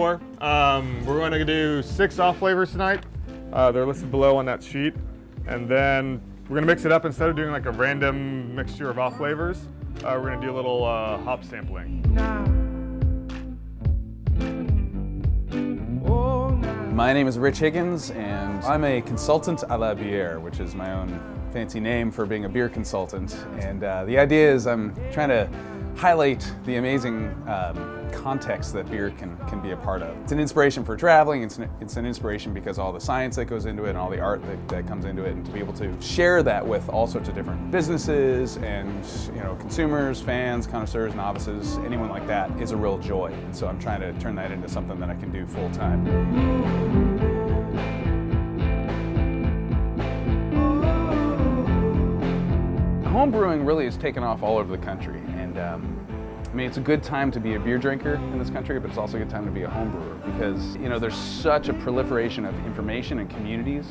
more. We're going to do 6 off flavors tonight. They're listed below on that sheet. And then we're going to mix it up. Instead of doing like a random mixture of off flavors, we're going to do a little hop sampling. My name is Rich Higgins, and I'm a consultant à la bière, which is my own fancy name for being a beer consultant. And the idea is I'm trying to highlight the amazing context that beer can be a part of. It's an inspiration for traveling, it's an inspiration because of all the science that goes into it and all the art that comes into it, and to be able to share that with all sorts of different businesses and consumers, fans, connoisseurs, novices, anyone like that is a real joy. And so I'm trying to turn that into something that I can do full time. Home brewing really has taken off all over the country, and I mean, it's a good time to be a beer drinker in this country, but it's also a good time to be a home brewer because there's such a proliferation of information and communities,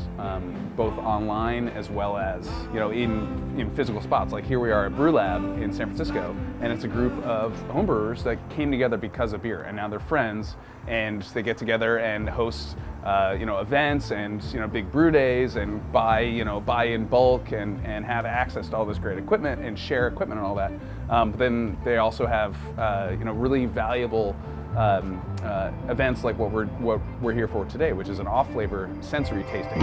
both online as well as in physical spots. Like here we are at Brew Lab in San Francisco, and it's a group of home brewers that came together because of beer, and now they're friends, and they get together and host events and big brew days and buy in bulk and have access to all this great equipment and share equipment and all that. But then they also have really valuable events like what we're here for today, which is an off-flavor sensory tasting.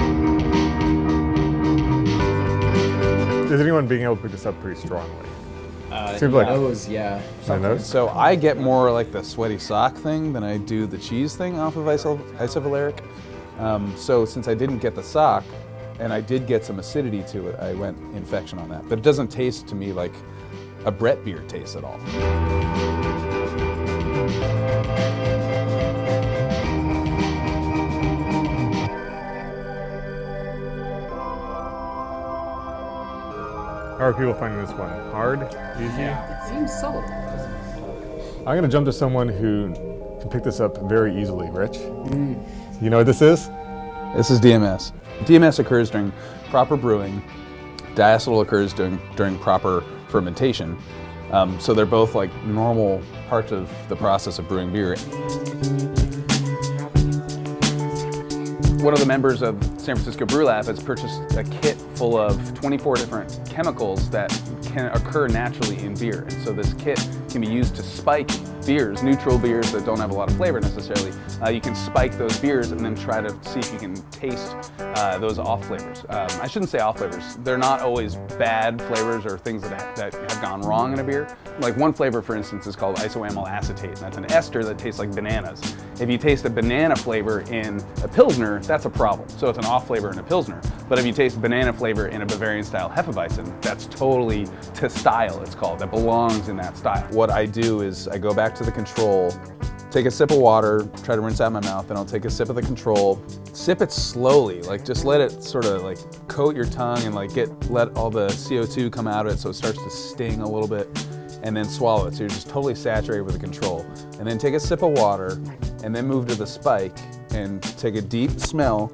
Is anyone being able to pick this up pretty strongly? Seems like nose, yeah. So I get more like the sweaty sock thing than I do the cheese thing off of isovaleric. So since I didn't get the sock, and I did get some acidity to it, I went infection on that. But it doesn't taste to me like a Brett beer tastes at all. How are people finding this one? Hard? Easy? Yeah. It seems subtle. I'm going to jump to someone who can pick this up very easily. Rich? You know what this is? This is DMS. DMS occurs during proper brewing. Diacetyl occurs during proper fermentation. So they're both like normal parts of the process of brewing beer. One of the members of San Francisco Brew Lab has purchased a kit full of 24 different chemicals that can occur naturally in beer. And so this kit can be used to spike beers, neutral beers that don't have a lot of flavor necessarily. You can spike those beers and then try to see if you can taste those off flavors. I shouldn't say off flavors. They're not always bad flavors or things that have gone wrong in a beer. Like one flavor, for instance, is called isoamyl acetate, and that's an ester that tastes like bananas. If you taste a banana flavor in a Pilsner, that's a problem. So it's an off flavor in a Pilsner. But if you taste banana flavor in a Bavarian style Hefeweizen, that's totally to style, it's called. That belongs in that style. What I do is I go back to the control, take a sip of water, try to rinse out my mouth, then I'll take a sip of the control, sip it slowly, like just let it sort of like coat your tongue and like let all the CO2 come out of it so it starts to sting a little bit, and then swallow it. So you're just totally saturated with the control. And then take a sip of water, and then move to the spike and take a deep smell,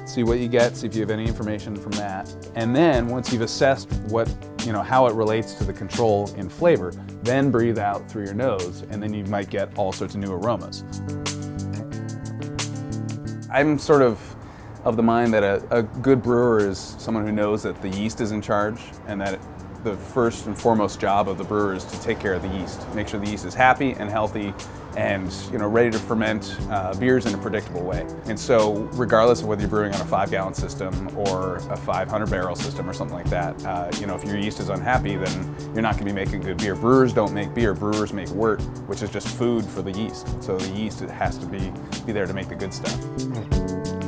see what you get, see if you have any information from that. And then once you've assessed how it relates to the control in flavor, then breathe out through your nose, and then you might get all sorts of new aromas. I'm sort of the mind that a good brewer is someone who knows that the yeast is in charge, and that the first and foremost job of the brewer is to take care of the yeast, make sure the yeast is happy and healthy and ready to ferment beers in a predictable way. And so regardless of whether you're brewing on a 5-gallon system or a 500-barrel system or something like that, if your yeast is unhappy, then you're not going to be making good beer. Brewers don't make beer, brewers make wort, which is just food for the yeast. So the yeast has to be there to make the good stuff.